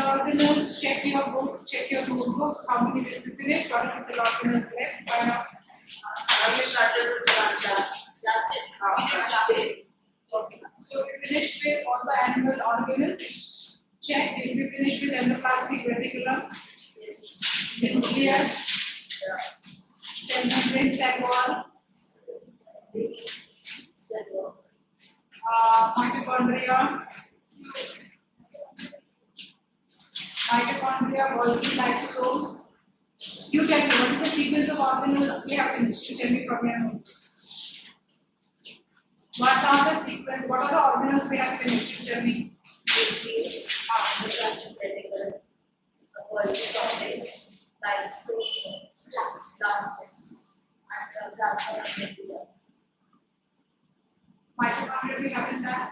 Organelles, check your book, check your notebook. How many did you finish? What is the organelles left? We started with last day. Okay. So we finished with all the animal organelles. Check. Did we finish with endoplasmic reticulum? Yes. Nucleus. Cell membrane, cell wall. Mitochondria. Mitochondria, Golgi, lysosomes. You tell me what is the sequence of organelles we have finished. You tell me from your note. What are the sequence? What are the organelles we have finished? You tell me. Nucleus, endoplasmic reticulum, Golgi complex, lysosomes, plastids, and plasma membrane. Mitochondria we haven't done.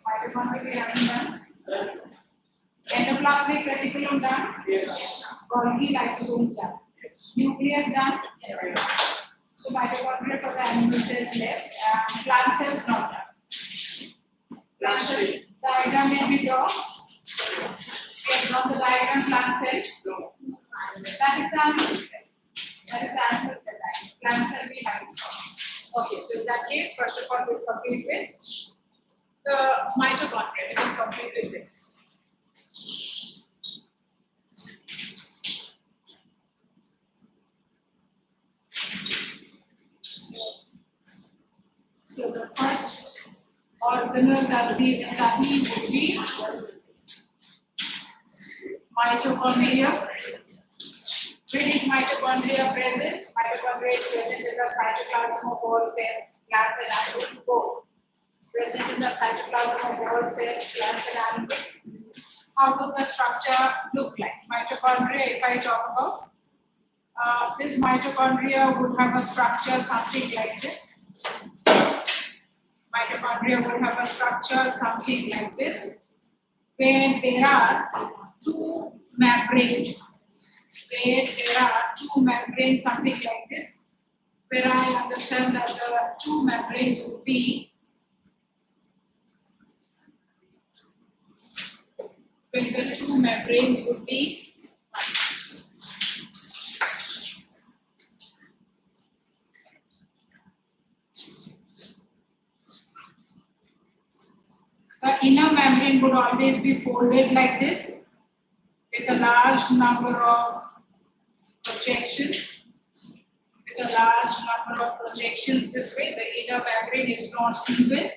Mitochondria we haven't done. Endoplasmic reticulum done. Yes. Golgi, lysosomes done. Yes. Nucleus done. Yes. So mitochondria for the animal cells left and plant cells not done. Plant cells diagram may be drawn. We have drawn the diagram plant cell. No. That is the animal cell. That is the animal cell. Plant cell we haven't drawn. Okay, so in that case, first of all, we'll complete with the mitochondria. Let us complete with this. So the first organelle that we study would be mitochondria. Where is mitochondria present? Mitochondria is present in the cytoplasm of all cells, plants and animals both. Present in the cytoplasm of all cells, plants and animals. How would the structure look like? Mitochondria, if I talk about, this mitochondria would have a structure something like this. Mitochondria would have a structure something like this, where there are two membranes. Something like this, where I understand that the two membranes would be the inner membrane would always be folded like this with a large number of projections. With a large number of projections this way. The inner membrane is not even,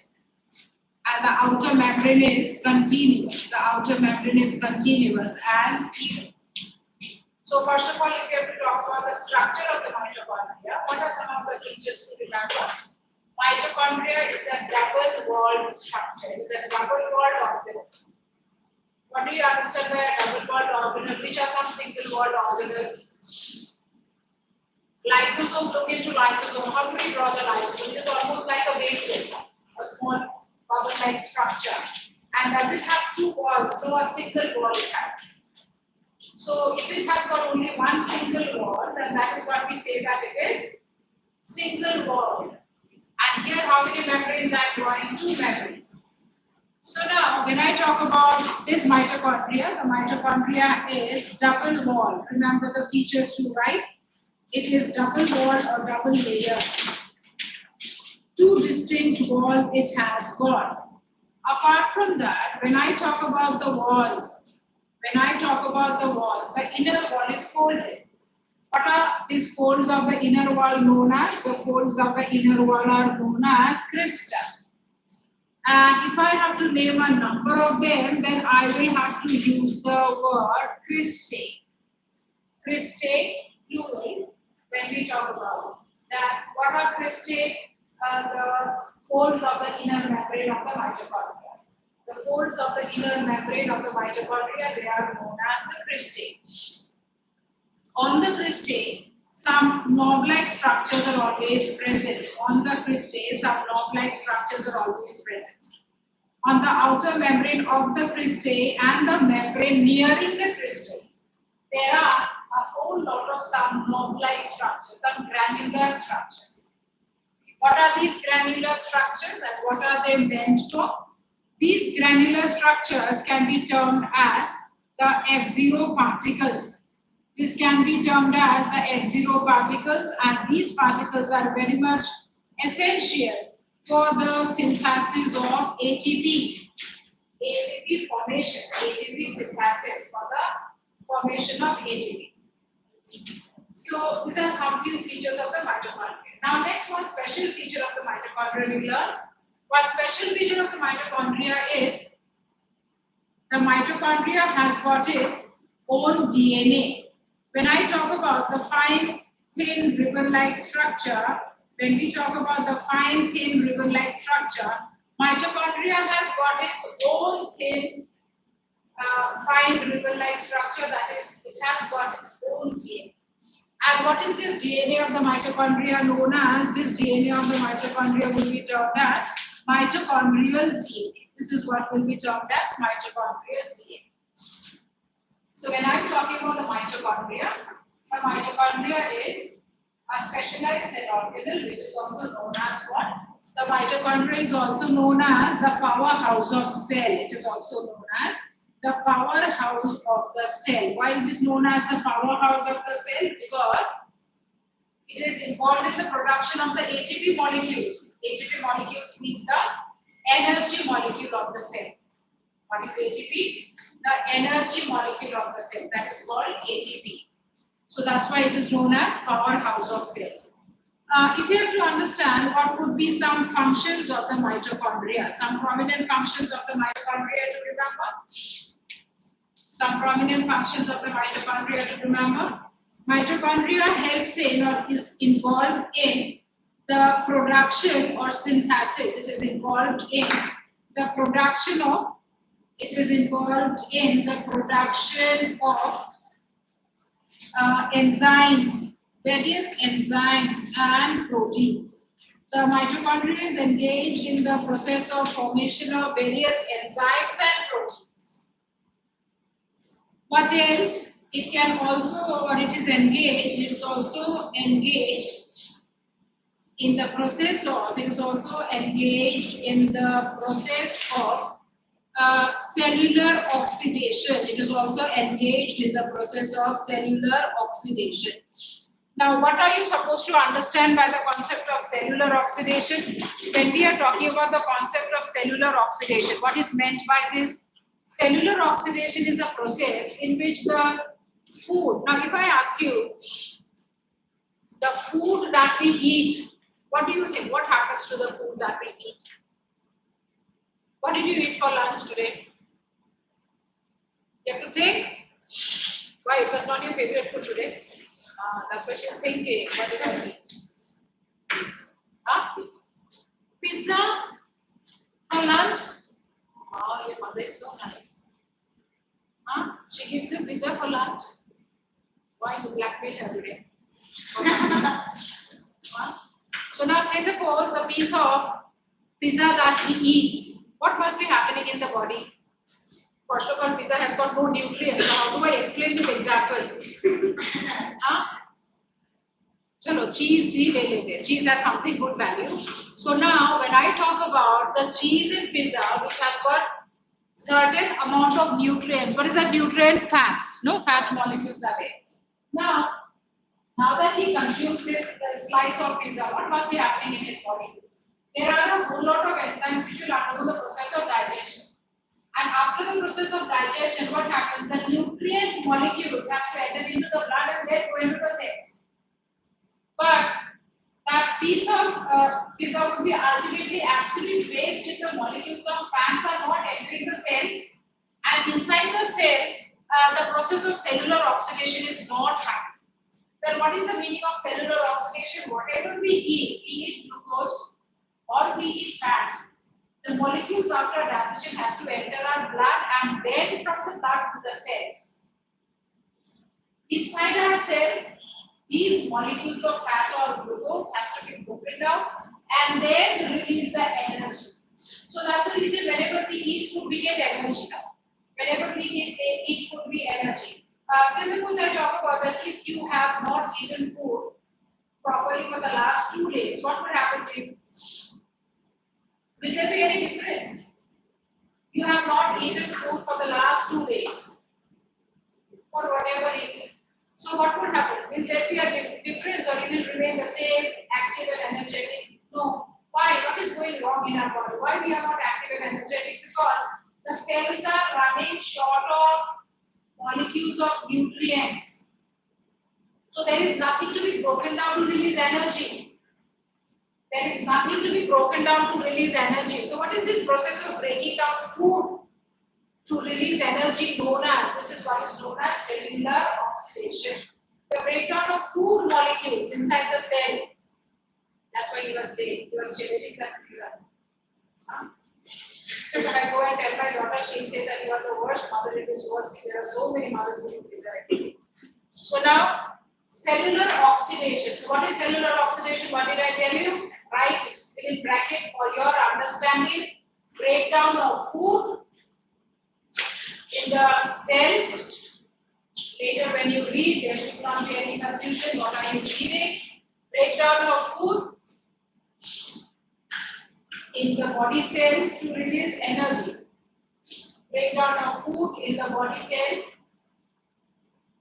and the outer membrane is continuous. The outer membrane is continuous and even. So first of all, if we have to talk about the structure of the mitochondria, what are some of the features to remember? Mitochondria is a double-walled structure. It is a double-walled organelle. What do you understand by a double-walled organelle? Which are some single-walled organelles? Lysosome, look into lysosome. How do we draw the lysosome? It is almost like a wavelet, a small bubble-like structure. And does it have two walls? No, a single wall it has. So if it has got only one single wall, then that is what we say that it is single walled. And here how many membranes I am drawing? Two membranes. So now when I talk about this mitochondria, the mitochondria is double walled. Remember the features too, right? It is double walled or double layered. Two distinct walls it has got. Apart from that, when I talk about the walls, the inner wall is folded. What are these folds of the inner wall known as? The folds of the inner wall are known as crystal. And if I have to name a number of them, then I will have to use the word cristae. Cristae, plural, when we talk about that. What are cristae? The folds of the inner membrane of the mitochondria. The folds of the inner membrane of the mitochondria, they are known as the cristae. On the cristae, some knob-like structures are always present. On the cristae, some knob-like structures are always present. On the outer membrane of the cristae and the membrane nearing the cristae, there are a whole lot of some knob-like structures, some granular structures. What are these granular structures and what are they meant for? These granular structures can be termed as the F0 particles. This can be termed as the F0 particles, and these particles are very much essential for the synthesis of ATP. ATP formation, ATP synthesis for the formation of ATP. So these are some few features of the mitochondria. Now next, one special feature of the mitochondria we learn. One special feature of the mitochondria is the mitochondria has got its own DNA. When I talk about the fine, thin, ribbon-like structure, when we talk about the fine, thin, ribbon-like structure, mitochondria has got its own thin, fine, ribbon-like structure. That is, it has got its own DNA. And what is this DNA of the mitochondria known as? This DNA of the mitochondria will be termed as mitochondrial DNA. This is what will be termed as mitochondrial DNA. So when I'm talking about the mitochondria is a specialized cell organelle, which is also known as what? The mitochondria is also known as the powerhouse of cell. It is also known as the powerhouse of the cell. Why is it known as the powerhouse of the cell? Because it is involved in the production of the ATP molecules. ATP molecules means the energy molecule of the cell. What is ATP? The energy molecule of the cell. That is called ATP. So that's why it is known as powerhouse of cells. If you have to understand what would be some functions of the mitochondria, some prominent functions of the mitochondria to remember. Some prominent functions of the mitochondria to remember. Mitochondria helps in or is involved in the production or synthesis. It is involved in the production of enzymes, various enzymes and proteins. The mitochondria is engaged in the process of formation of various enzymes and proteins. What else? It can also, or it is engaged, it is also engaged in the process of, it is also engaged in the process of cellular oxidation. It is also engaged in the process of cellular oxidation. Now, what are you supposed to understand by the concept of cellular oxidation? When we are talking about the concept of cellular oxidation, what is meant by this? Cellular oxidation is a process in which the food, now if I ask you, the food that we eat. What do you think? What happens to the food that we eat? What did you eat for lunch today? You have to think. Why? It was not your favorite food today. That's why she's thinking. What did I eat? Huh? Pizza for lunch? Oh, your mother is so nice. Huh? She gives you pizza for lunch? Why you blackmail her today? Huh? So now say suppose the piece of pizza that he eats, what must be happening in the body? First of all, pizza has got no nutrients. So how do I explain this example? Huh? Chalo, cheese has something good value. So now when I talk about the cheese in pizza, which has got certain amount of nutrients. What is that nutrient? Fats. No fat molecules are there. Now that he consumes this slice of pizza, what must be happening in his body? There are a whole lot of enzymes which will undergo the process of digestion. And after the process of digestion, what happens? The nutrient molecules have to enter into the blood and then go into the cells. But that piece of pizza would be ultimately absolute waste if the molecules of fats are not entering the cells. And inside the cells, the process of cellular oxidation is not happening. Then what is the meaning of cellular oxidation? Whatever we eat, be it glucose or be it fat, the molecules after digestion has to enter our blood and then from the blood to the cells. Inside our cells, these molecules of fat or glucose has to be broken down and then release the energy. So that's the reason whenever we eat food, we get energy now. Whenever we eat food, we energy. Say suppose I talk about that if you have not eaten food properly for the last 2 days, what would happen to you? Will there be any difference? You have not eaten food for the last 2 days for whatever reason. So what would happen? Will there be a difference or you will remain the same, active and energetic? No. Why? What is going wrong in our body? Why we are not active and energetic? Because the cells are running short of molecules of nutrients. So there is nothing to be broken down to release energy. There is nothing to be broken down to release energy. So what is this process of breaking down food to release energy known as? This is what is known as cellular oxidation. The breakdown of food molecules inside the cell. That's why he was late. He was changing that pizza. So if I go and tell my daughter, she'll say that you are the worst mother in this world. See, there are so many mothers eating pizza. So now, cellular oxidation. So what is cellular oxidation? What did I tell you? Write it in bracket for your understanding. Breakdown of food in the cells. Later when you read, there should not be any confusion. What are you reading? Breakdown of food in the body cells to release energy. Breakdown of food in the body cells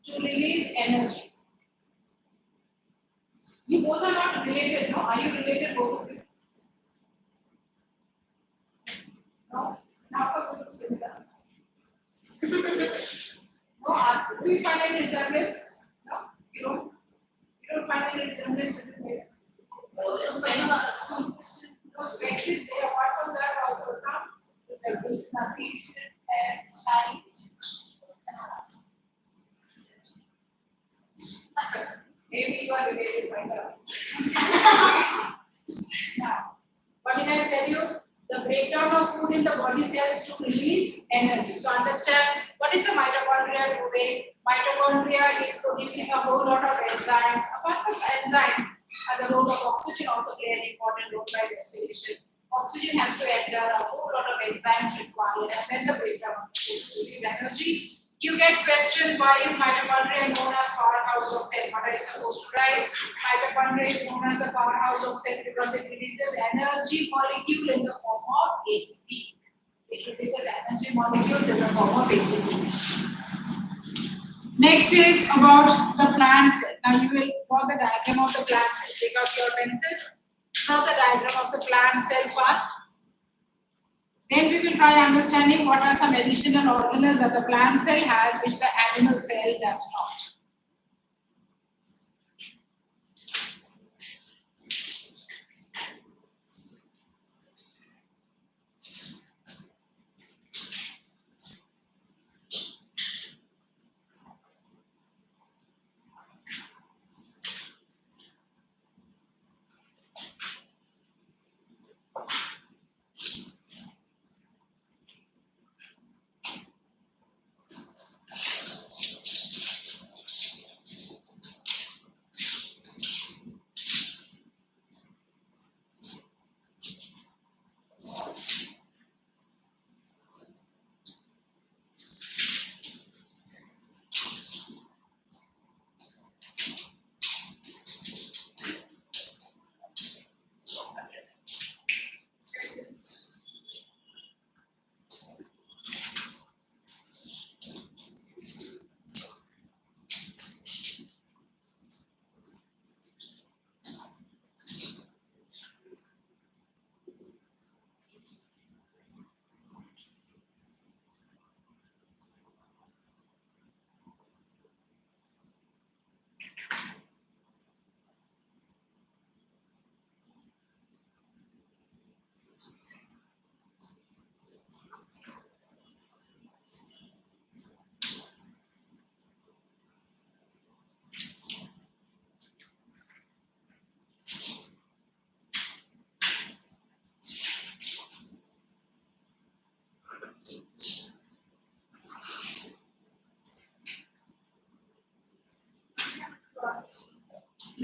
to release energy. You both are not related, no? Are you related, both of you? No? Now for look similar. No? Do you find any resemblance? No? You don't? You don't find any resemblance between them? No, specs is there. Apart from that, also some resemblance, nothing and style. Maybe you are related by her. Now, what did I tell you? The breakdown of food in the body cells to release energy. So understand what is the mitochondria doing? Mitochondria is producing a whole lot of enzymes. Apart from enzymes, the role of oxygen also play an important role by respiration. Oxygen has to enter, a whole lot of enzymes required, and then the breakdown of food to release energy. You get questions, why is mitochondria known as powerhouse of cell? What are you supposed to write? Mitochondria is known as the powerhouse of cell because it releases energy molecule in the form of ATP. It releases energy molecules in the form of ATP. Next is about the plant cell. Now you will draw the diagram of the plant cell. Take out your pencils. Draw the diagram of the plant cell first. Then we will try understanding what are some additional organelles that the plant cell has which the animal cell does not.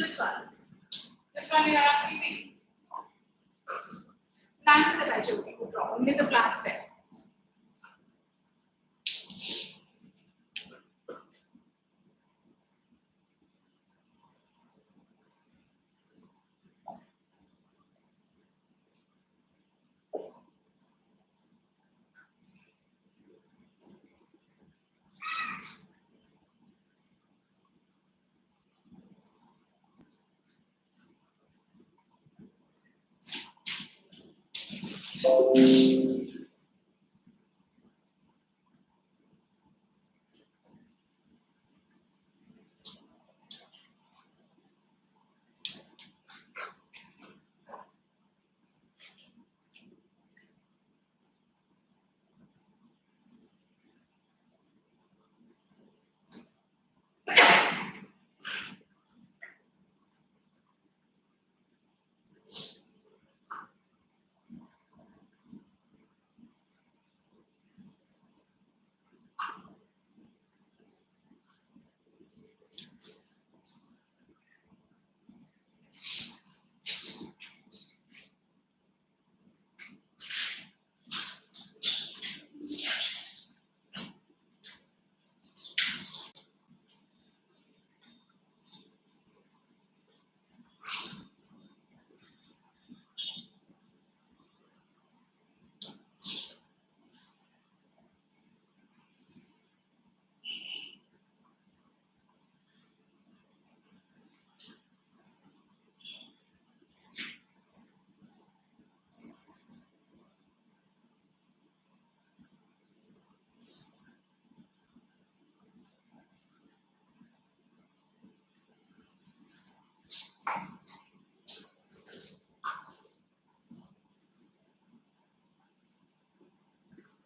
This one. This one you are asking me? Plants that I told you to draw, only the plant set.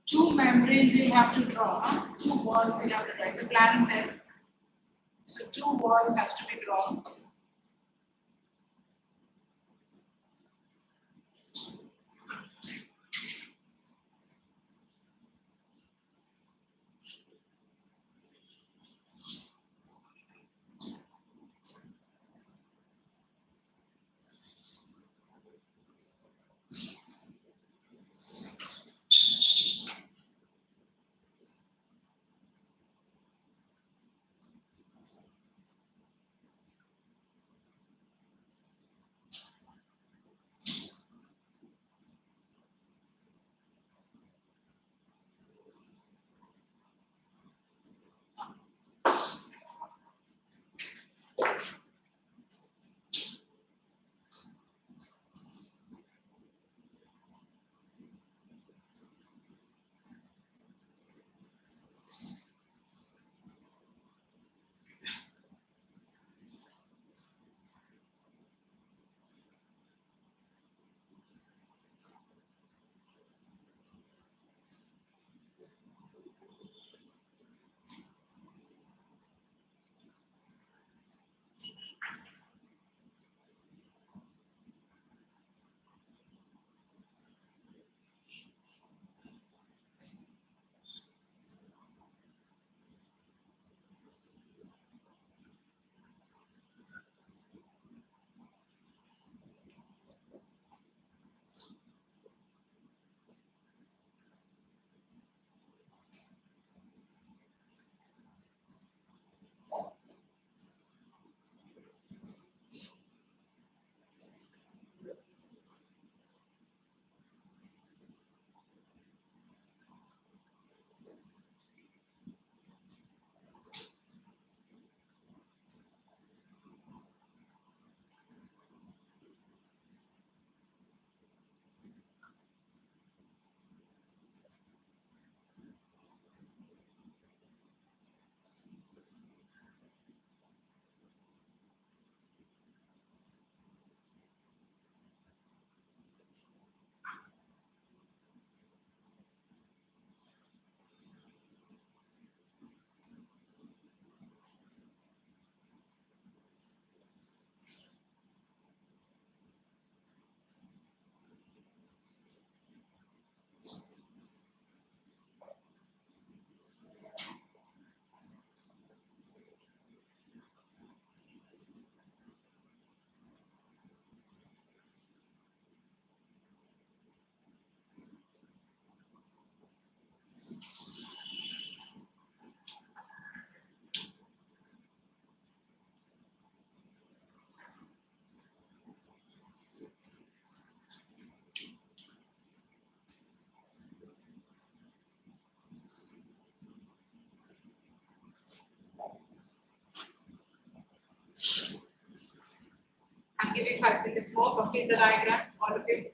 Two membranes you have to draw, two walls you have to draw. It's a plant set. So two walls has to be drawn. 5 minutes more. Complete the diagram, all of you.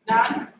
Done.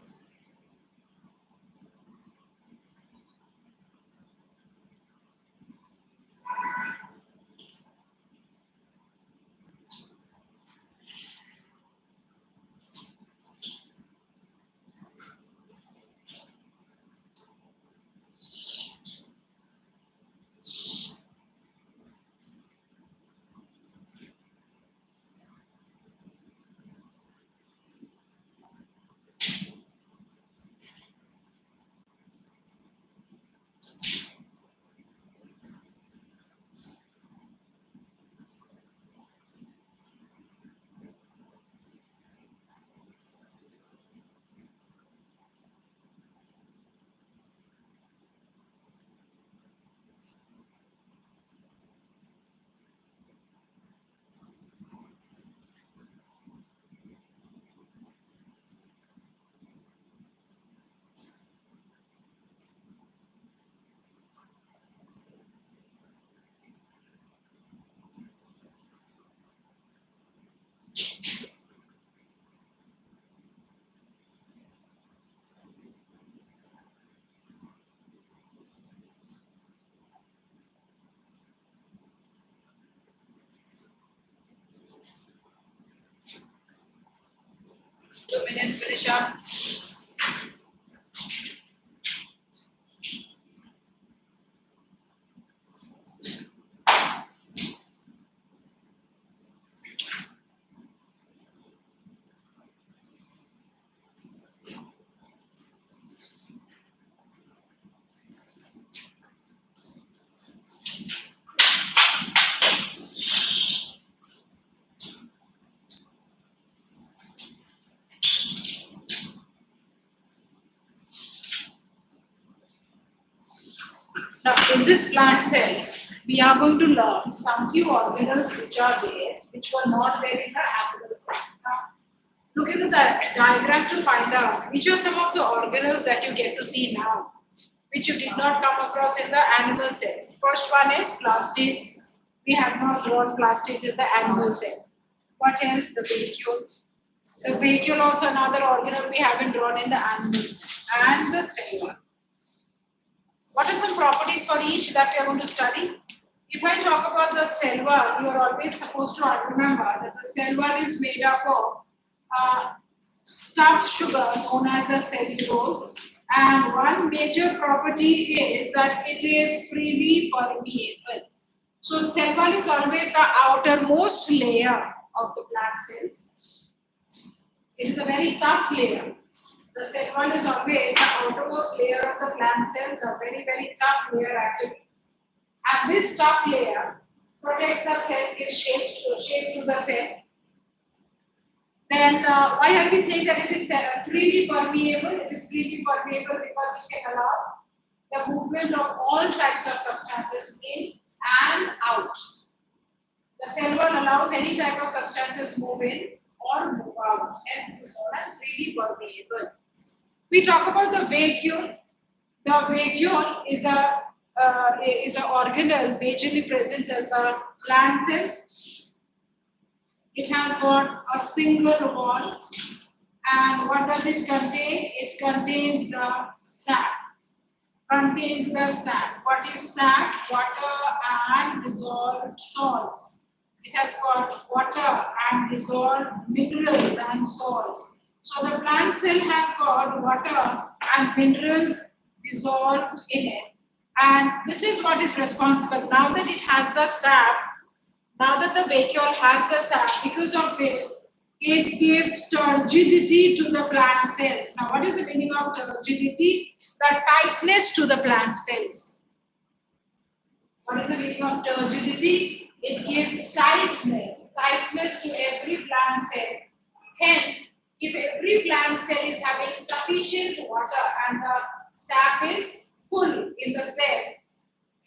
Two minutes, finish up. in this plant cell, we are going to learn some few organelles which are there, which were not there in the animal cells. Now, look into the diagram to find out which are some of the organelles that you get to see now, which you did not come across in the animal cells. First one is plastids. We have not drawn plastids in the animal cell. What else? The vacuole. The vacuole also another organelle we haven't drawn in the animal cell. And the cell. What are some properties for each that we are going to study? If I talk about the cell wall, you are always supposed to remember that the cell wall is made up of tough sugar known as the cellulose, and one major property is that it is freely permeable. So cell wall is always the outermost layer of the plant cells. It is a very tough layer. The cell wall is always the outermost layer of the plant cells, a very, very tough layer actually. And this tough layer protects the cell, gives shape to the cell. Then why are we saying that it is freely permeable? It is freely permeable because it can allow the movement of all types of substances in and out. The cell wall allows any type of substances move in or move out. Hence, it is known as freely permeable. We talk about the vacuole. The vacuole is a organelle majorly present in the plant cells. It has got a single wall, and what does it contain? It contains the sap. Contains the sap. What is sap? Water and dissolved salts. It has got water and dissolved minerals and salts. So the plant cell has got water and minerals dissolved in it. And this is what is responsible. Now that it has the sap, now that the vacuole has the sap, because of this, it gives turgidity to the plant cells. Now, what is the meaning of turgidity? The tightness to the plant cells. What is the meaning of turgidity? It gives tightness to every plant cell. Hence, if every plant cell is having sufficient water and the sap is full in the cell,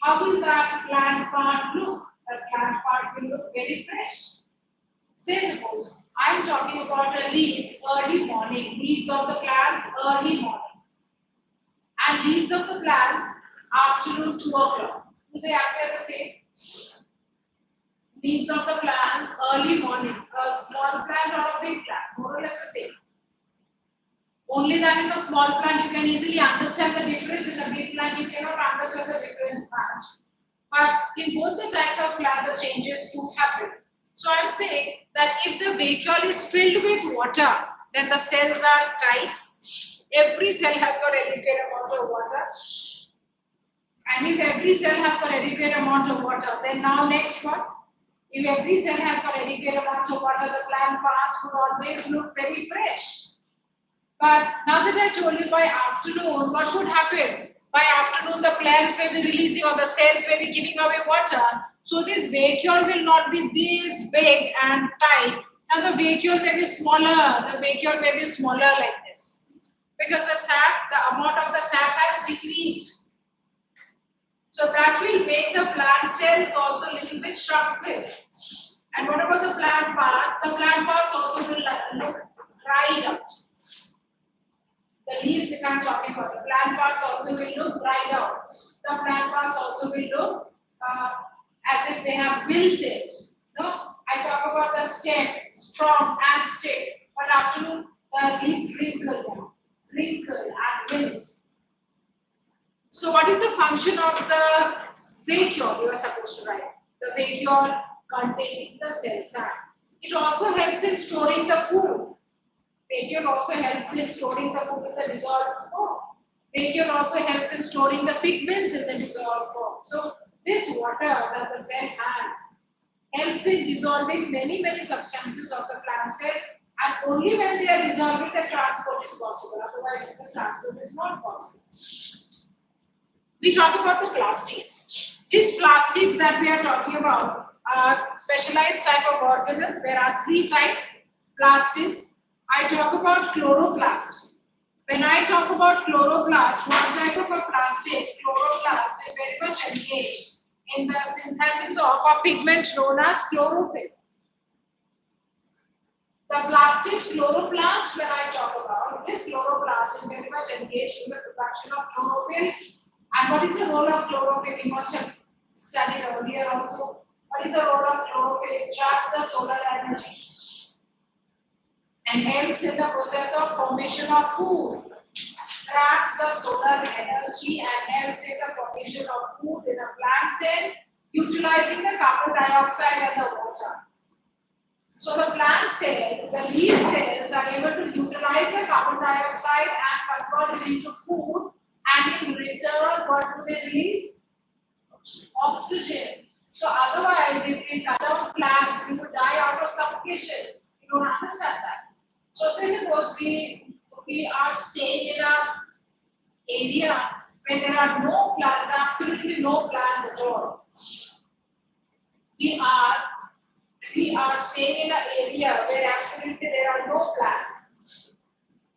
how will that plant part look? The plant part will look very fresh. Say suppose I am talking about a leaf early morning, leaves of the plants early morning, and leaves of the plants afternoon 2 o'clock. Do they appear the same? Leaves of the plants early morning, a small plant or a big plant, more or less the same. Only that in a small plant you can easily understand the difference. In a big plant you cannot understand the difference much. But in both the types of plants the changes do happen. So I am saying that if the vacuole is filled with water, then the cells are tight. Every cell has got adequate amount of water. And if every cell has got adequate amount of water, then now next one. If every cell has got adequate amount of water, the plant parts would always look very fresh. But now that I told you by afternoon, what would happen? By afternoon, the plants may be releasing or the cells may be giving away water. So this vacuole will not be this big and tight. Now the vacuole may be smaller. The vacuole may be smaller like this. Because the sap, the amount of the sap has decreased. So that will make the plant cells also a little bit shrunken. And what about the plant parts? The plant parts also will look dried out. The leaves, if I am talking about, the plant parts also will look dried out. The plant parts also will look as if they have wilted. No, I talk about the stem, strong and stiff. But afternoon, the leaves wrinkle and wilt. So, what is the function of the vacuole? You are supposed to write. The vacuole contains the cell sap. It also helps in storing the food. Vacuole also helps in storing the food in the dissolved form. Vacuole also helps in storing the pigments in the dissolved form. So this water that the cell has helps in dissolving many substances of the plant cell, and only when they are dissolving the transport is possible. Otherwise, the transport is not possible. We talk about the plastids. These plastids that we are talking about are specialized type of organelles. There are 3 types plastids. I talk about chloroplast. When I talk about chloroplast, one type of a plastic, chloroplast, is very much engaged in the synthesis of a pigment known as chlorophyll. The plastic chloroplast, when I talk about this chloroplast, is very much engaged in the production of chlorophyll. And what is the role of chlorophyll? You must have studied earlier also. What is the role of chlorophyll? It traps the solar energy and helps in the process of formation of food. Traps the solar energy and helps in the formation of food in a plant cell, utilizing the carbon dioxide and the water. So the plant cells, the leaf cells are able to utilize the carbon dioxide and convert it into food, and in return, what do they release? Oxygen. So otherwise, if we cut down plants, we would die out of suffocation. You don't understand that. So say suppose we are staying in an area where there are no plants, absolutely no plants at all. We are staying in an area where absolutely there are no plants.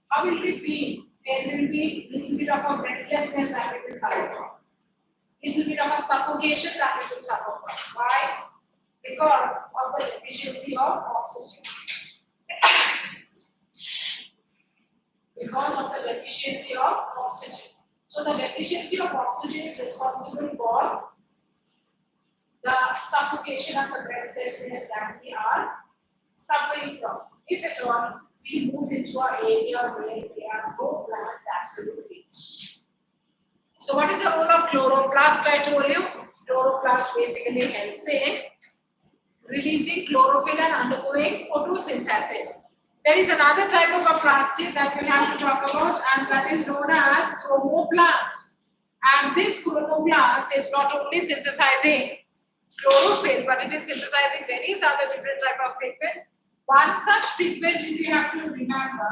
How will we feel? There will be a little bit of a breathlessness that we will suffer from. Little bit of a suffocation that we will suffer from. Why? Because of the deficiency of oxygen. Because of the deficiency of oxygen. So the deficiency of oxygen is responsible for the suffocation and the breathlessness that we are suffering from. If at all we move into an area where there are no plants, absolutely. So what is the role of chloroplast? I told you, chloroplast basically helps in releasing chlorophyll and undergoing photosynthesis. There is another type of a plastic that we have to talk about, and that is known as chromoplast. And this chromoplast is not only synthesizing chlorophyll, but it is synthesizing various other different type of pigments. One such pigment, if you have to remember,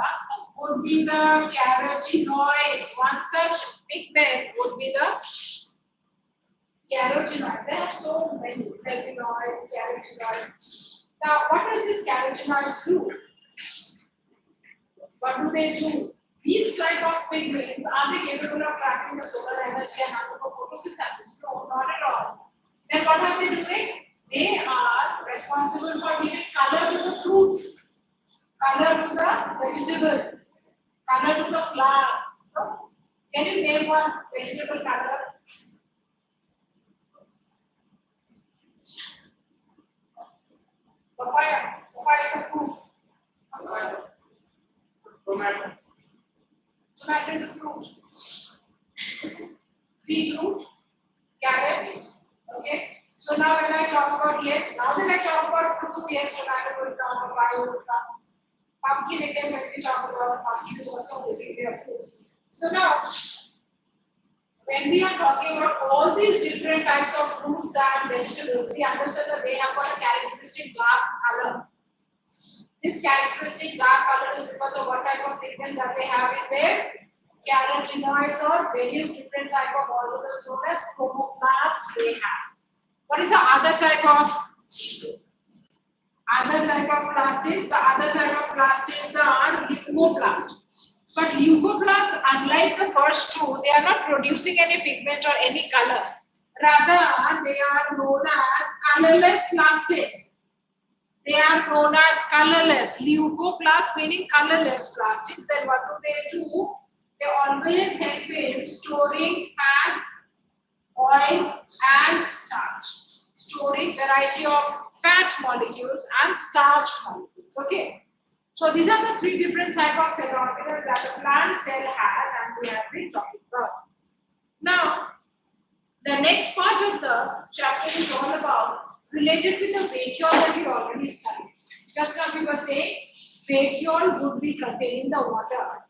would be the carotenoids. One such pigment would be the carotenoids. There are so many flavonoids, carotenoids. Now, what does this carotenoids do? What do they do? These type of pigments, are they capable of trapping the solar energy and undergo photosynthesis? No, not at all. Then what are they doing? They are responsible for giving color to the fruits, color to the vegetable, color to the flower. No? Can you name one vegetable color? Papaya. Papaya is a fruit. Tomato. Tomato is a fruit. Beetroot, carrot. Okay. So now when I talk about, yes, now that I talk about fruits, yes, tomato will come, papaya will come. Pumpkin again, when we talk about pumpkin is also basically a fruit. So now, when we are talking about all these different types of fruits and vegetables, we understand that they have got a characteristic dark color. This characteristic dark color is because of what type of pigments that they have in their carotenoids or various different type of oligos known as chromoplasts they have. What is the other type of plastics? The other type of plastics are leucoplasts. But leucoplasts, unlike the first two, they are not producing any pigment or any color. Rather, they are known as colorless plastics. They are known as colorless. Leucoplasts meaning colorless plastics. Then what do? They always help in storing fats, oil and starch. Storing variety of fat molecules and starch molecules. Okay. So these are the three different type of cell organelles that a plant cell has, and we have been talking about. Now, the next part of the chapter is all about related with the vacuole that we already studied. Just now we were saying vacuole would be containing the water.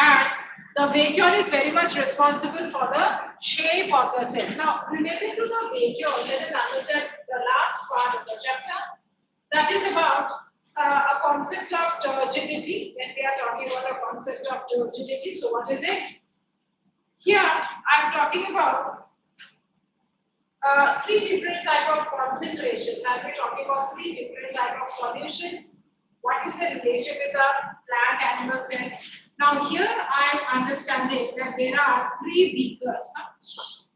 And the vacuole is very much responsible for the shape of the cell. Now, related to the vacuole, let us understand the last part of the chapter. That is about a concept of turgidity. When we are talking about a concept of turgidity, so what is it? Here, I am talking about three different type of concentrations. I will be talking about three different type of solutions. What is the relation with the plant animal cell? Now here I am understanding that there are three beakers.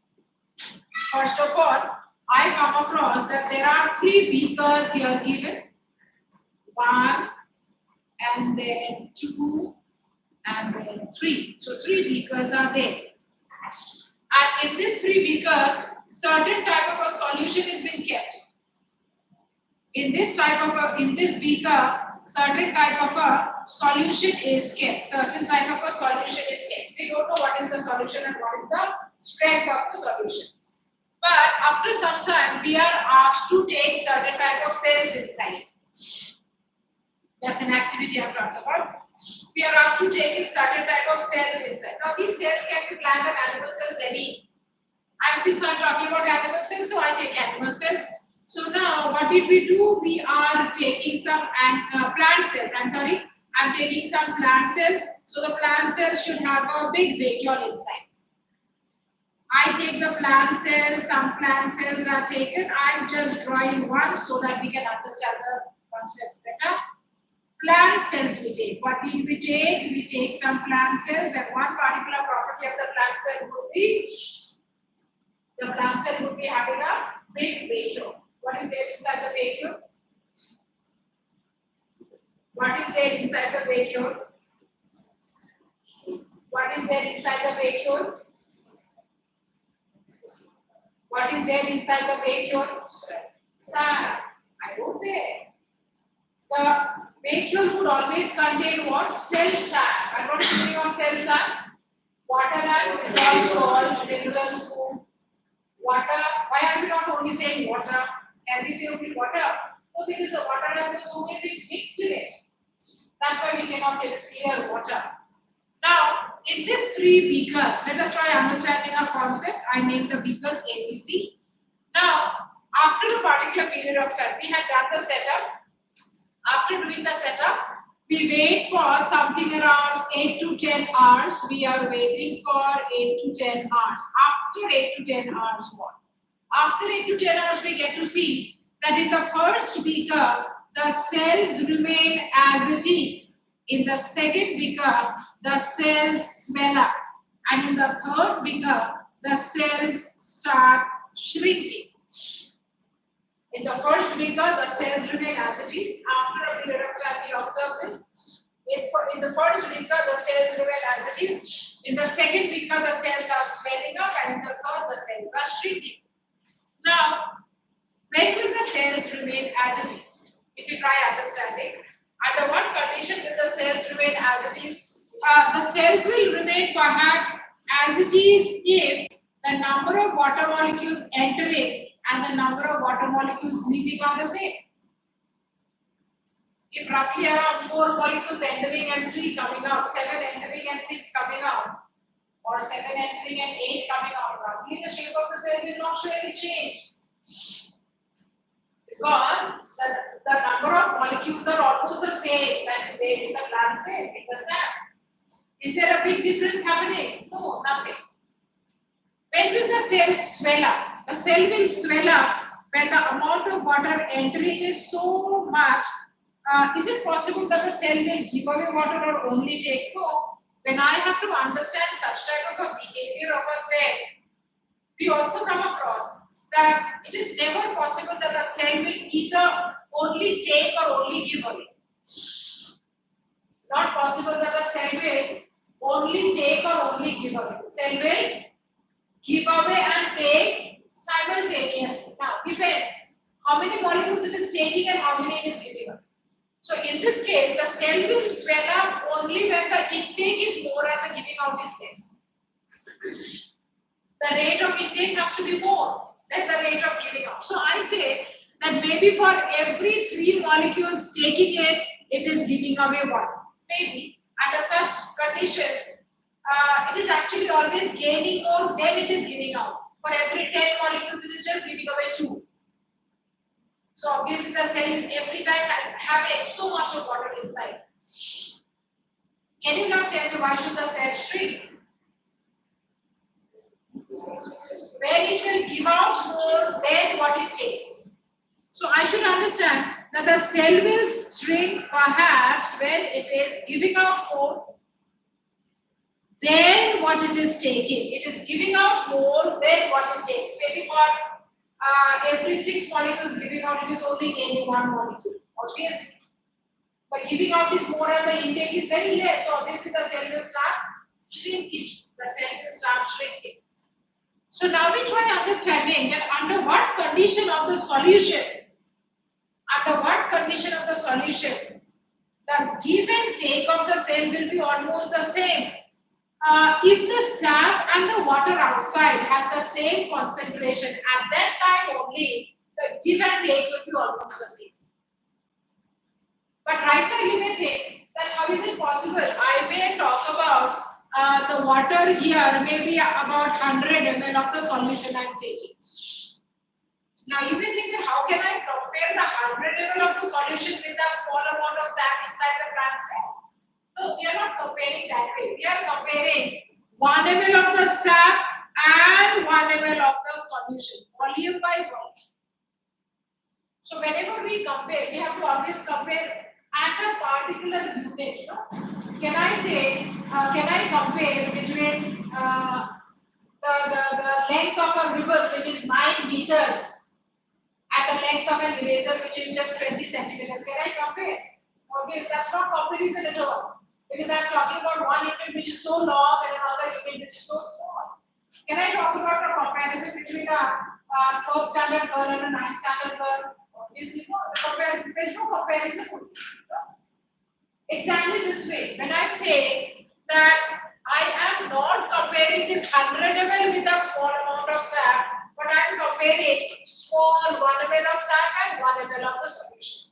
First of all, I come across that there are three beakers here given. 1 and then 2 and then 3. So 3 beakers are there. And in these 3 beakers, certain type of a solution is being kept. In this beaker, certain type of a solution is kept. Certain type of a solution is kept. We don't know what is the solution and what is the strength of the solution. But after some time, we are asked to take certain type of cells inside. That's an activity I'm talking about. We are asked to take in certain type of cells inside. Now these cells can be plant and animal cells any. And since I'm talking about animal cells, so I take animal cells. So now what did we do? We are taking some plant cells. I'm taking some plant cells. So the plant cells should have a big vacuole inside. I take the plant cells, some plant cells are taken. I'm just drawing one so that we can understand the concept better. Plant cells we take. What did we take? We take some plant cells, and one particular property of the plant cell would be the plant cell would be having a big vacuole. What is there inside the vacuole? What is there inside the vacuole? What is there inside the vacuole? What is there inside the vacuole? Sand. I wrote there. The vacuole would always contain what? Cell sand. I'm not speaking of cell sand. Water and dissolved salts, minerals, food. Water. Why are we not only saying water? Can we say only water? No, because the water has so many things mixed in it. That's why we cannot say it's clear water. Now, in these 3 beakers, let us try understanding a concept. I named the beakers ABC. Now, after a particular period of time, we had done the setup. After doing the setup, we wait for something around 8 to 10 hours. We are waiting for 8 to 10 hours. After 8 to 10 hours, what? After 8 to 10 hours, we get to see that in the first beaker, the cells remain as it is. In the second beaker, the cells swell up. And in the third beaker, the cells start shrinking. In the first beaker, the cells remain as it is. After a period of time, we observe this. In the first beaker, the cells remain as it is. In the second beaker, the cells are swelling up, and in the third, the cells are shrinking. Now, when will the cells remain as it is? If you try understanding, under what condition will the cells remain as it is? The cells will remain perhaps as it is if the number of water molecules entering and the number of water molecules leaving are the same. If roughly around 4 molecules entering and 3 coming out, 7 entering and 6 coming out, or 7 entering and 8 coming out, roughly the shape of the cell will not show any change. Because the number of molecules are almost the same that is there in the plant cell, in the sand. Is there a big difference happening? No, nothing. When will the cell swell up? The cell will swell up when the amount of water entering is so much. Is it possible that the cell will give away water or only take? No. When I have to understand such type of a behavior of a cell, we also come across that it is never possible that the cell will either only take or only give away. Not possible that the cell will only take or only give away. The cell will give away and take simultaneously. Now, depends how many molecules it is taking and how many it is giving away. So, in this case, the cell will swell up only when the intake is more and the giving out is less. The rate of intake has to be more than the rate of giving out. So, I say that maybe for every 3 molecules taking it, it is giving away 1. Maybe under such conditions, it is actually always gaining more than it is giving out. For every 10 molecules, it is just giving away 2. So obviously the cell is every time having so much of water inside. Can you now tell me why should the cell shrink? When it will give out more than what it takes. So I should understand that the cell will shrink perhaps when it is giving out more then what it is taking. It is giving out more than what it takes. Maybe for every 6 molecules giving out, it is only gaining 1 molecule. Obviously. But giving out is more and the intake is very less. So obviously the cell will start shrinking. The cell will start shrinking. So now we try understanding that under what condition of the solution, the give and take of the cell will be almost the same. If the sap and the water outside has the same concentration, at that time only the give and take will be almost the same. But right now you may think that how is it possible? I may talk about the water here, maybe about 100 ml of the solution I am taking. Now you may think that how can I compare the 100 ml of the solution with that small amount of sap inside the plant cell? So we are not comparing that way. We are comparing 1 ml of the sap and 1 ml of the solution, volume by volume. So whenever we compare, we have to always compare at a particular unit. No? Can I say, can I compare between the length of a ribbon, which is 9 meters, and the length of an eraser, which is just 20 centimeters? Can I compare? Okay, that's not comparison at all. Because I'm talking about one unit which is so long and another unit which is so small. Can I talk about a comparison between a 3rd standard girl and a 9th standard girl? Obviously, no. There's no comparison. Exactly this way. When I'm saying that I am not comparing this 100 ml with that small amount of sap, but I'm comparing small 1 ml of sap and 1 ml of the solution.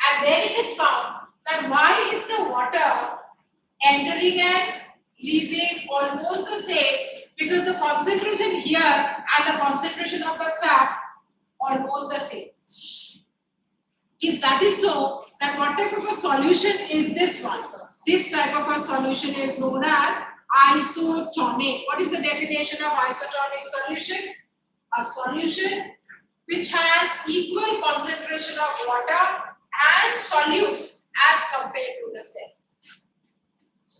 And then it is found that why is the water entering and leaving almost the same, because the concentration here and the concentration of the sap almost the same. If that is so, then what type of a solution is this one? This type of a solution is known as isotonic. What is the definition of isotonic solution? A solution which has equal concentration of water and solutes as compared to the cell.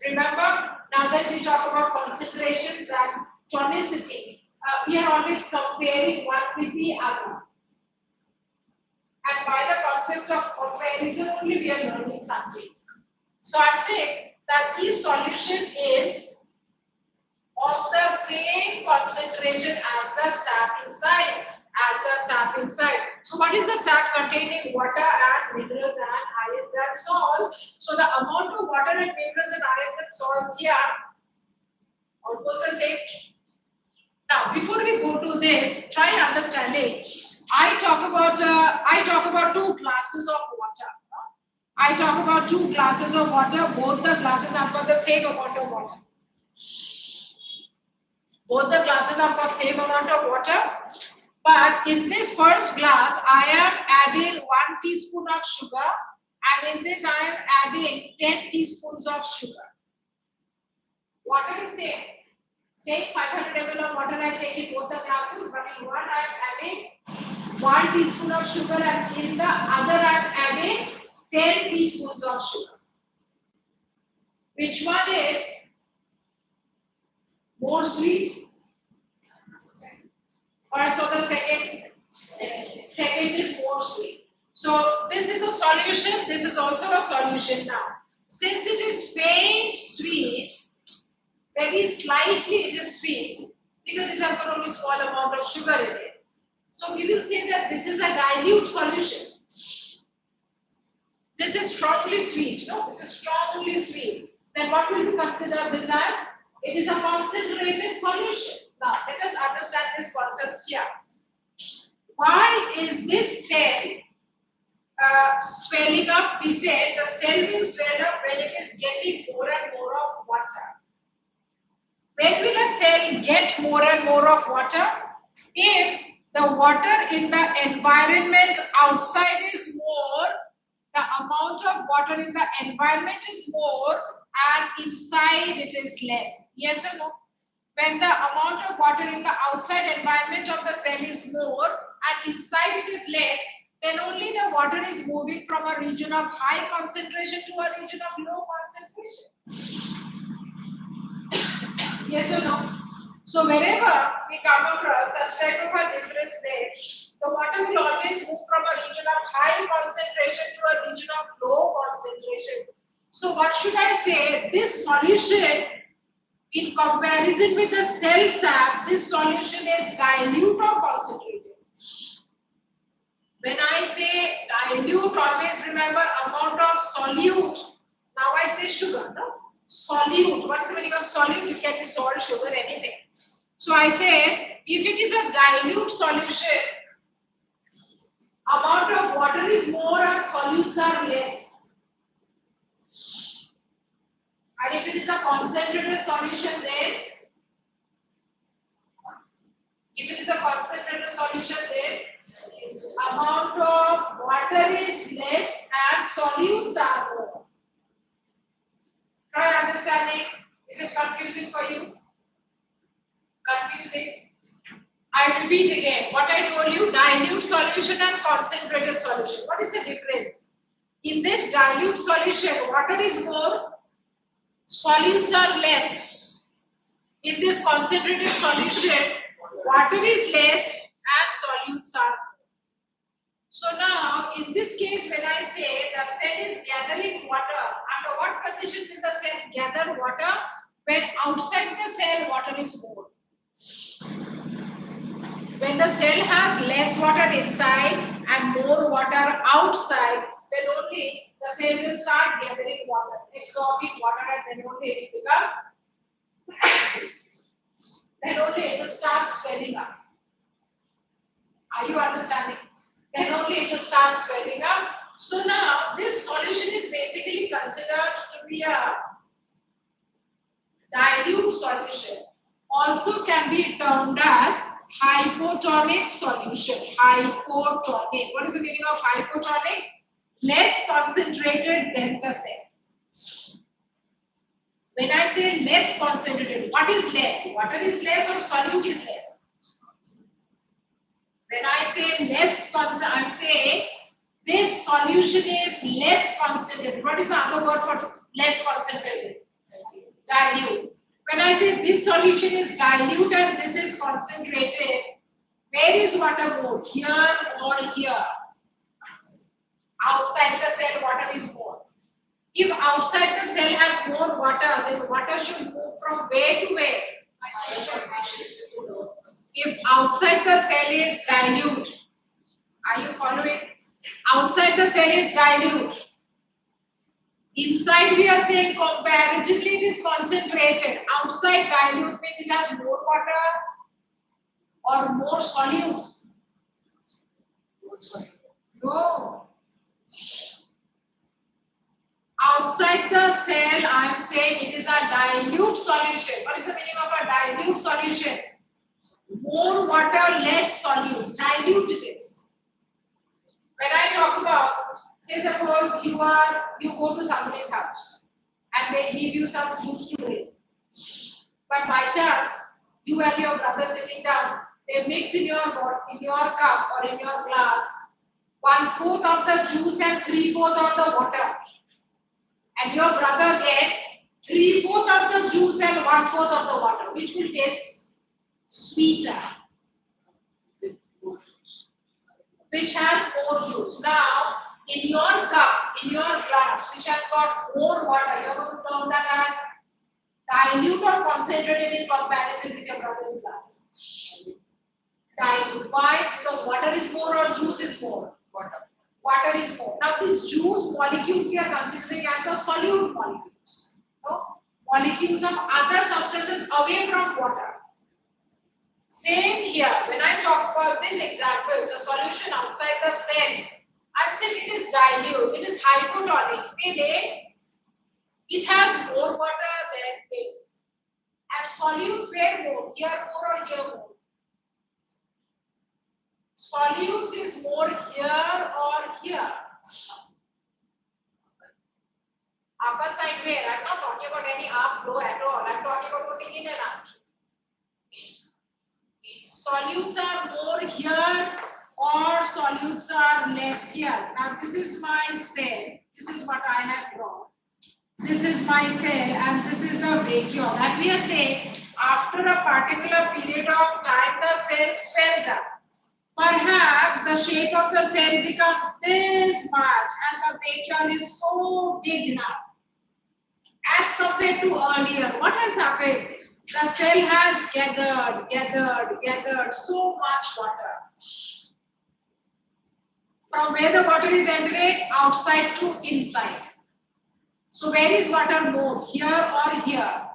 Remember, now that we talk about concentrations and tonicity, we are always comparing one with the other. And by the concept of comparison only we are learning something. So I'm saying that this solution is of the same concentration as the sap inside. So what is the sap? Containing water and minerals and ions and salts. So the amount of water and minerals and ions and salts here almost the same. Now before we go to this, try understanding. I talk about 2 glasses of water. I talk about 2 glasses of water. Both the glasses have got the same amount of water. Both the glasses have got same amount of water. But in this first glass, I am adding 1 teaspoon of sugar, and in this I am adding 10 teaspoons of sugar. Water is same. Same 500 ml of water I take in both the glasses, but in one I am adding 1 teaspoon of sugar, and in the other I am adding 10 teaspoons of sugar. Which one is more sweet? First or the second? Second is more sweet. So this is a solution. This is also a solution now. Since it is faint sweet, very slightly it is sweet because it has got only small amount of sugar in it. So we will say that this is a dilute solution. This is strongly sweet. No, this is strongly sweet. Then what will we consider this as? It is a concentrated solution. Now let us understand this concept here. Why is this cell swelling up? We said the cell will swell up when it is getting more and more of water. When will a cell get more and more of water? If the water in the environment outside is more, the amount of water in the environment is more, and inside it is less. Yes or no? When the amount of water in the outside environment of the cell is more and inside it is less, then only the water is moving from a region of high concentration to a region of low concentration. Yes or no? So whenever we come across such type of a difference there, the water will always move from a region of high concentration to a region of low concentration. So what should I say? This solution, in comparison with the cell sap, this solution is dilute or concentrated. When I say dilute, always remember amount of solute. Now I say sugar, no? Solute. What is the meaning of solute? It can be salt, sugar, anything. So I say, if it is a dilute solution, amount of water is more and solutes are less. And if it is a concentrated solution, then amount of water is less and solutes are more. Try understanding. Is it confusing for you? Confusing? I repeat again. What I told you, dilute solution and concentrated solution. What is the difference? In this dilute solution, water is more, solutes are less. In this concentrated solution, water is less and solutes are more. So now, in this case, when I say the cell is gathering water, under what condition will the cell gather water? When outside the cell, water is more. When the cell has less water inside and more water outside, then only the cell will start gathering water, absorbing water, and then only it will become, then only it will start swelling up. Are you understanding? Then only it will start swelling up. So now this solution is basically considered to be a dilute solution. Also can be termed as hypotonic solution. Hypotonic. What is the meaning of hypotonic? Less concentrated than the cell. When I say less concentrated, what is less? Water is less or solute is less? When I say less concentrated, I'm saying this solution is less concentrated. What is the other word for less concentrated? Dilute. When I say this solution is dilute and this is concentrated, where is water more? Here or here? Outside the cell, water is more. If outside the cell has more water, then water should move from where to where? If outside the cell is dilute, are you following? Outside the cell is dilute. Inside we are saying comparatively it is concentrated. Outside dilute means it has more water or more solutes. No. Outside the cell, I am saying it is a dilute solution. What is the meaning of a dilute solution? More water, less solutes. Dilute it is. When I talk about, say suppose you go to somebody's house and they give you some juice to drink. But by chance, you and your brother sitting down, they mix in your cup or in your glass 1/4 of the juice and 3/4 of the water. And your brother gets 3/4 of the juice and 1/4 of the water, which will taste sweeter, which has more juice. Now, in your cup, in your glass, which has got more water, you are going to term that as dilute or concentrated in comparison with your brother's glass. Dilute. Why? Because water is more or juice is more? Water is more. Now, these juice molecules we are considering as the solute molecules. No? Molecules of other substances away from water. Same here. When I talk about this example, the solution outside the cell, I'm saying it is dilute, it is hypotonic, meaning it has more water than this. And solutes where more? Here more or here more? Solutes is more here or here? Upper side where? I'm not talking about any up, low at all. I'm talking about putting in and out. Solutes are more here or solutes are less here. Now this is my cell. This is what I have drawn. This is my cell and this is the vacuole. And we are saying after a particular period of time the cell swells up. Perhaps the shape of the cell becomes this much and the vacuole is so big now. As compared to earlier, what has happened? The cell has gathered so much water. From where the water is entering, outside to inside. So where is water more, here or here?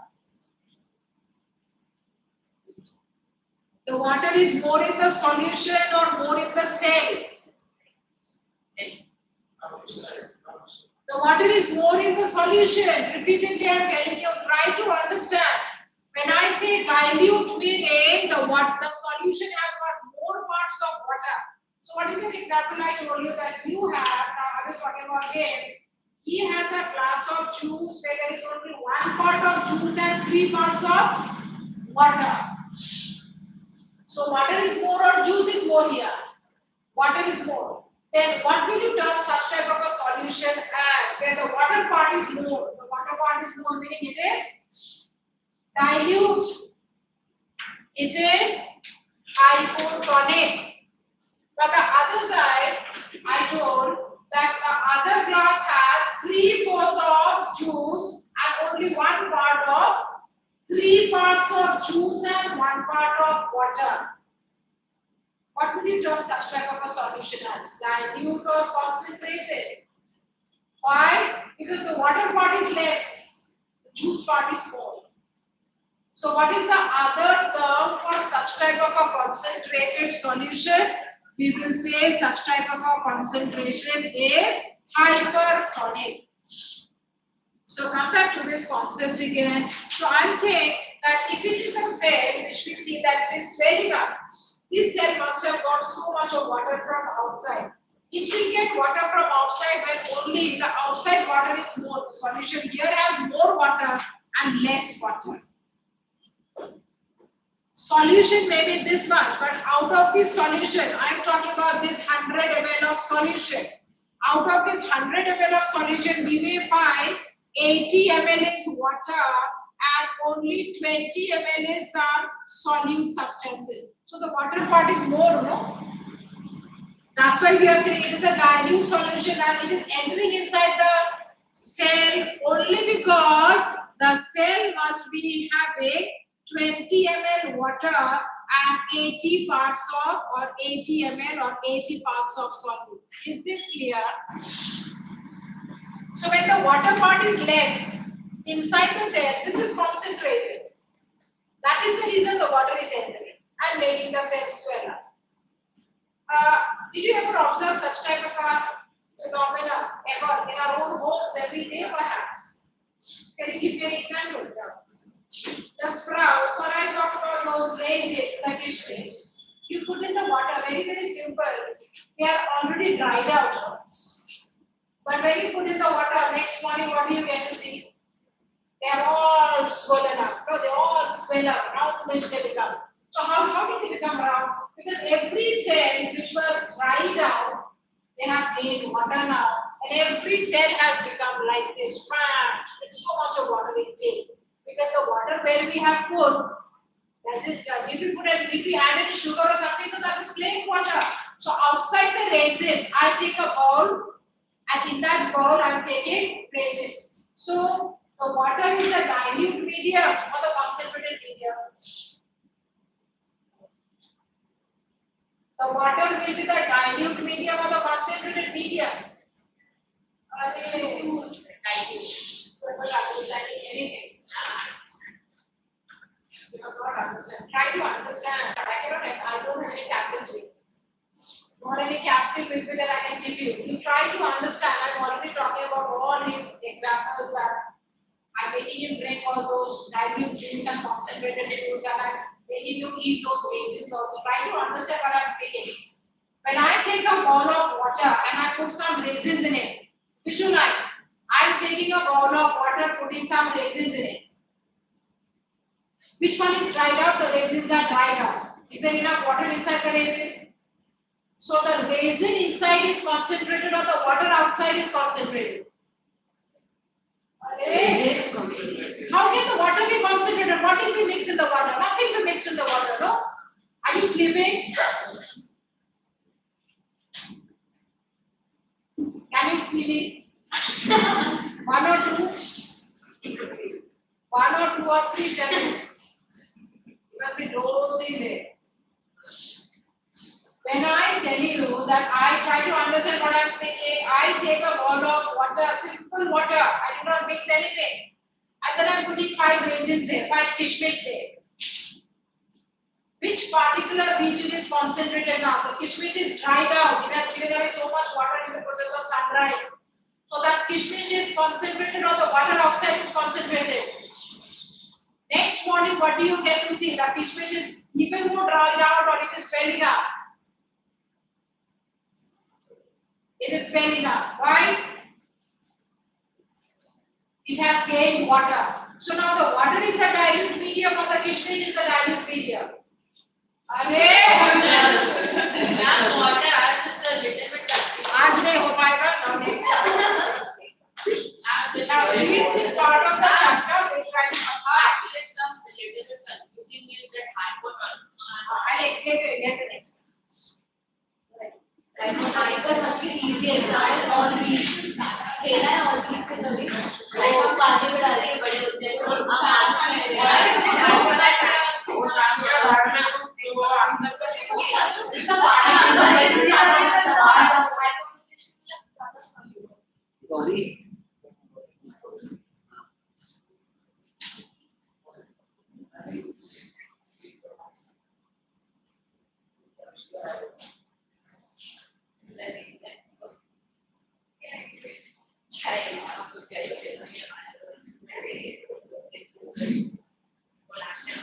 The water is more in the solution or more in the cell? The water is more in the solution. Repeatedly I am telling you, try to understand. When I say dilute, meaning the solution has got more parts of water. So what is the example I told you that you have? Now I was talking about him. He has a glass of juice where there is only one part of juice and 3 parts of water. So water is more or juice is more here? Water is more. Then what will you term such type of a solution as? Where the water part is more. The water part is more, meaning it is dilute. It is hypotonic. But the other side, I told that the other glass has 3/4 of juice and only one part of 3 parts of juice and 1 part of water. What would you term such type of a solution as? Dilute or concentrated? Why? Because the water part is less, the juice part is more. So what is the other term for such type of a concentrated solution? We will say such type of a concentration is hypertonic. So come back to this concept again. So I'm saying that if it is a cell which we see that it is swelling up, this cell must have got so much of water from outside. It will get water from outside when only the outside water is more. The solution here has more water and less water. Solution may be this much, but out of this solution, I am talking about this 100 ml of solution. Out of this 100 ml of solution, we may find 80 ml is water and only 20 ml is some solute substances. So the water part is more, no? That's why we are saying it is a dilute solution and it is entering inside the cell only because the cell must be having 20 ml water and 80 parts of or 80 ml or 80 parts of solutes. Is this clear? So when the water part is less inside the cell, this is concentrated. That is the reason the water is entering and making the cell swell up. Did you ever observe such type of a phenomena ever in our own homes every day perhaps? Can you give me an example? The sprouts, or I talk about those raisins, the kishmish. You put in the water, very, very simple. They are already dried out. But when you put in the water, next morning, what do you get to see? They are all swollen up. No, they all swell up. Roundish they become. So how did they become round? Because every cell which was dried out, they have gained water now. And every cell has become like this. It's so much of water they take. Because the water where we have put, if we add any sugar or something, so that is plain water. So outside the raisins, I take a bowl, and in that bowl, I am taking raisins. So the water is the dilute medium or the concentrated medium. The water will be the dilute medium or the concentrated medium. Dilute. You are not understanding anything. You are not understanding. Try to understand. I don't have any tablets with me. Nor any capsule with me that I can give you. You try to understand. I'm already talking about all these examples that I'm making you drink all those dilute drinks and concentrated foods, and I'm making you eat those raisins also. Try to understand what I'm speaking. When I take a bowl of water and I put some raisins in it, visualize. I'm taking a bowl of water, putting some raisins in it. Which one is dried out? The raisins are dried out. Is there enough water inside the raisin? So the raisin inside is concentrated or the water outside is concentrated? How can the water be concentrated? What will be mixed in the water? Nothing will mix in the water, no? Are you sleeping? Can you see me? One or two? One or two or three, tell me. You must be dozing there. When I tell you that I try to understand what I'm speaking, I take a bowl of water, simple water. I do not mix anything. And then I'm putting 5 raisins there, 5 kishmish there. Which particular region is concentrated now? The kishmish is dried out. It has given away so much water in the process of sun drying. So that kishmish is concentrated or the water outside is concentrated. Next morning, what do you get to see? The kishmish is even more dried out or it is swelling up. It is swelling up. Why? It has gained water. So now the water is the dilute medium or the kishmish is the dilute medium. Ma'am, water are just a little bit touchy. आज नहीं हो पाएगा. Now next. Now read this part of the chapter. We'll try to Actually, it's some little bit confusing is that I'll explain to you again the next. का सबसे easy example all these खेला है all these से कभी like हम पानी में डाल के बड़े होते हैं अब